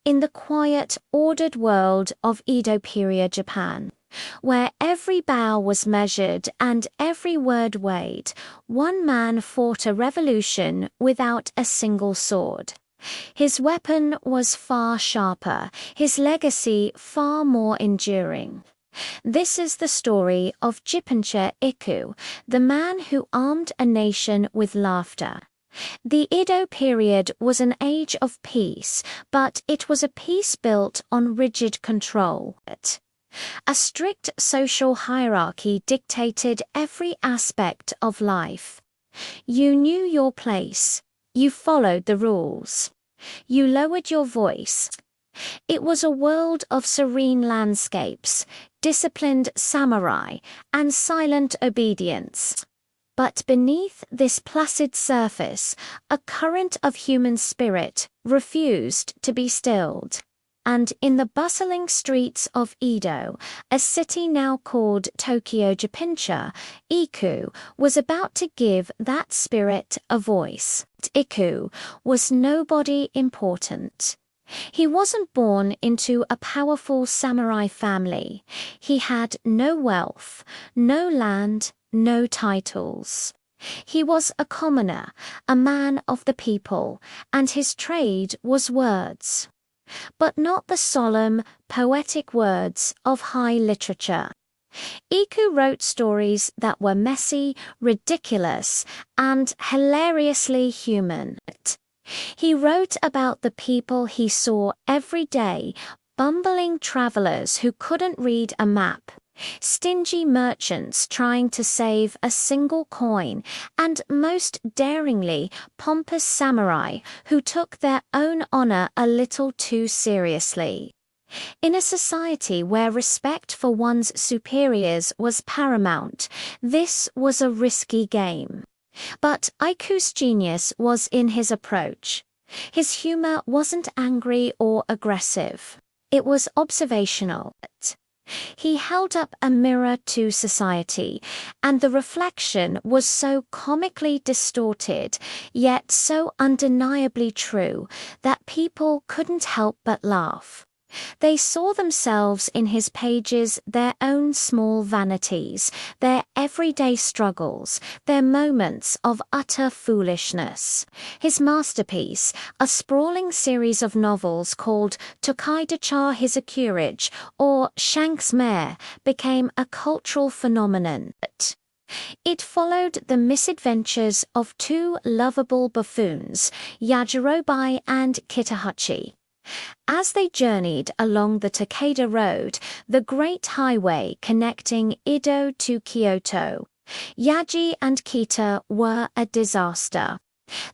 in the quiet, ordered world of Edo-period Japan, where every bow was measured and every word weighed, one man fought a revolution without a single sword. His weapon was far sharper, his legacy far more enduring. This is the story of Jippen Iku, the man who armed a nation with laughter. The Edo period was an age of peace, but it was a peace built on rigid control. A strict social hierarchy dictated every aspect of life. You knew your place. You followed the rules. You lowered your voice. It was a world of serene landscapes, disciplined samurai, and silent obedience. But beneath this placid surface, a current of human spirit refused to be stilled. And in the bustling streets of Edo, a city now called Tokyo Japan, Iku was about to give that spirit a voice. Iku was nobody important. He wasn't born into a powerful samurai family. He had no wealth, no land, no titles. He was a commoner, a man of the people, and his trade was words. But not the solemn, poetic words of high literature. Iku wrote stories that were messy, ridiculous, and hilariously human. He wrote about the people he saw every day, bumbling travelers who couldn't read a map, stingy merchants trying to save a single coin, and most daringly, pompous samurai who took their own honor a little too seriously. In a society where respect for one's superiors was paramount, this was a risky game. But Iku's genius was in his approach. His humor wasn't angry or aggressive. It was observational. He held up a mirror to society, and the reflection was so comically distorted, yet so undeniably true, that people couldn't help but laugh. They saw themselves in his pages, their own small vanities, their everyday struggles, their moments of utter foolishness. His masterpiece, a sprawling series of novels called Tokaidacha Hisakurage or Shank's Mare, became a cultural phenomenon. It followed the misadventures of two lovable buffoons, Yajirobe and Kitahachi. As they journeyed along the Takeda Road, the great highway connecting Edo to Kyoto, Yaji and Kita were a disaster.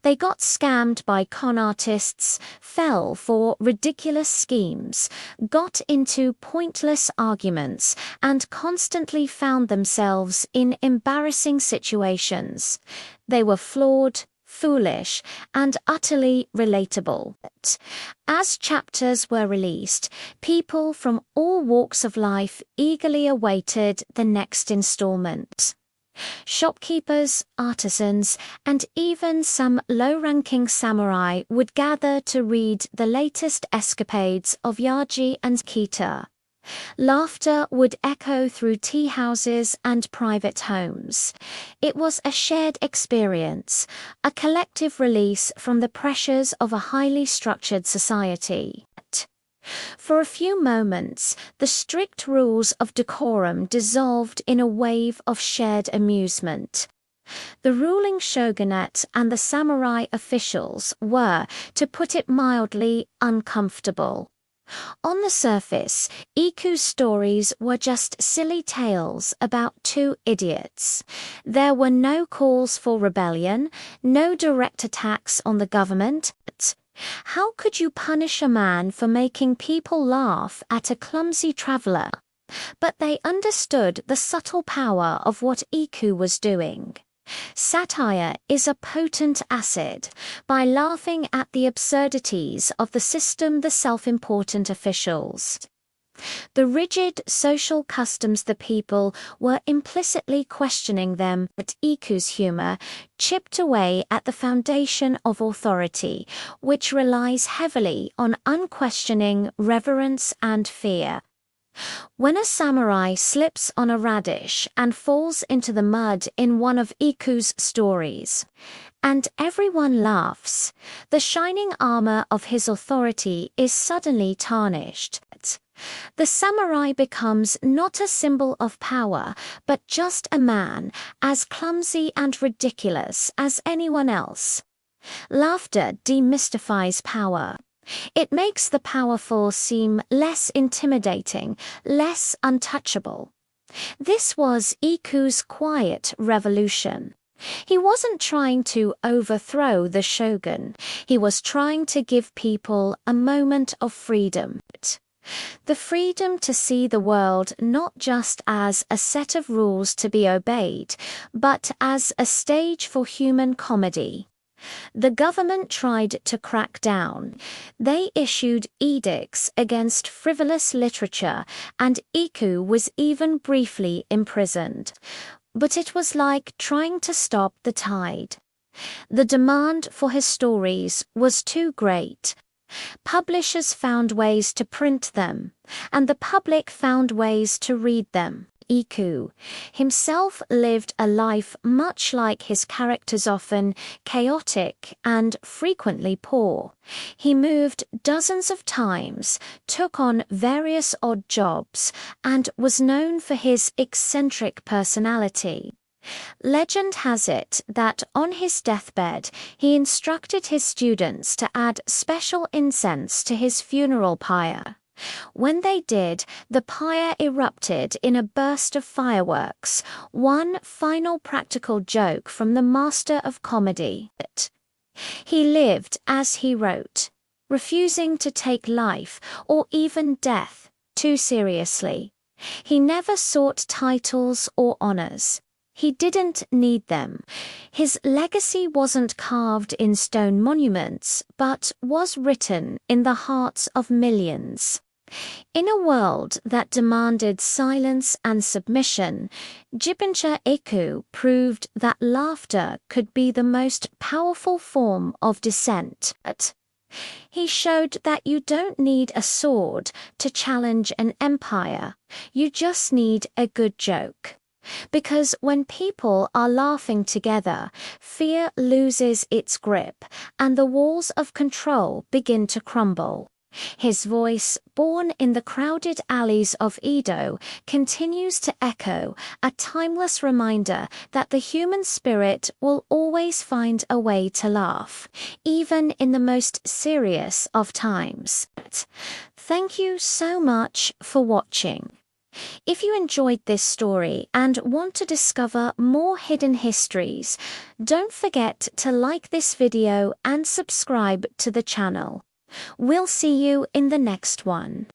They got scammed by con artists, fell for ridiculous schemes, got into pointless arguments, and constantly found themselves in embarrassing situations. They were flawed, foolish, and utterly relatable. As chapters were released, people from all walks of life eagerly awaited the next installment. Shopkeepers, artisans, and even some low-ranking samurai would gather to read the latest escapades of Yaji and Kita. Laughter would echo through tea houses and private homes. It was a shared experience, a collective release from the pressures of a highly structured society. For a few moments, the strict rules of decorum dissolved in a wave of shared amusement. The ruling shogunate and the samurai officials were, to put it mildly, uncomfortable. On the surface, Iku's stories were just silly tales about two idiots. There were no calls for rebellion, no direct attacks on the government. How could you punish a man for making people laugh at a clumsy traveler? But they understood the subtle power of what Iku was doing. Satire is a potent acid. By laughing at the absurdities of the system, the self-important officials The rigid social customs the people were implicitly questioning them, but Iku's humor chipped away at the foundation of authority, which relies heavily on unquestioning reverence and fear. When a samurai slips on a radish and falls into the mud in one of Iku's stories, and everyone laughs, the shining armor of his authority is suddenly tarnished. The samurai becomes not a symbol of power, but just a man, as clumsy and ridiculous as anyone else. Laughter demystifies power. It makes the powerful seem less intimidating, less untouchable. This was Iku's quiet revolution. He wasn't trying to overthrow the shogun. He was trying to give people a moment of freedom. The freedom to see the world not just as a set of rules to be obeyed, but as a stage for human comedy. The government tried to crack down. They issued edicts against frivolous literature, and Iku was even briefly imprisoned. But it was like trying to stop the tide. The demand for his stories was too great. Publishers found ways to print them, and the public found ways to read them. Iku himself lived a life much like his characters, often chaotic and frequently poor. He moved dozens of times, took on various odd jobs, and was known for his eccentric personality. Legend has it that on his deathbed, he instructed his students to add special incense to his funeral pyre. When they did, the pyre erupted in a burst of fireworks, one final practical joke from the master of comedy. He lived as he wrote, refusing to take life, or even death, too seriously. He never sought titles or honors. He didn't need them. His legacy wasn't carved in stone monuments, but was written in the hearts of millions. In a world that demanded silence and submission, Jippen Iku proved that laughter could be the most powerful form of dissent. He showed that you don't need a sword to challenge an empire. You just need a good joke. Because when people are laughing together, fear loses its grip, and the walls of control begin to crumble. His voice, born in the crowded alleys of Edo, continues to echo, a timeless reminder that the human spirit will always find a way to laugh, even in the most serious of times. Thank you so much for watching. If you enjoyed this story and want to discover more hidden histories, don't forget to like this video and subscribe to the channel. We'll see you in the next one.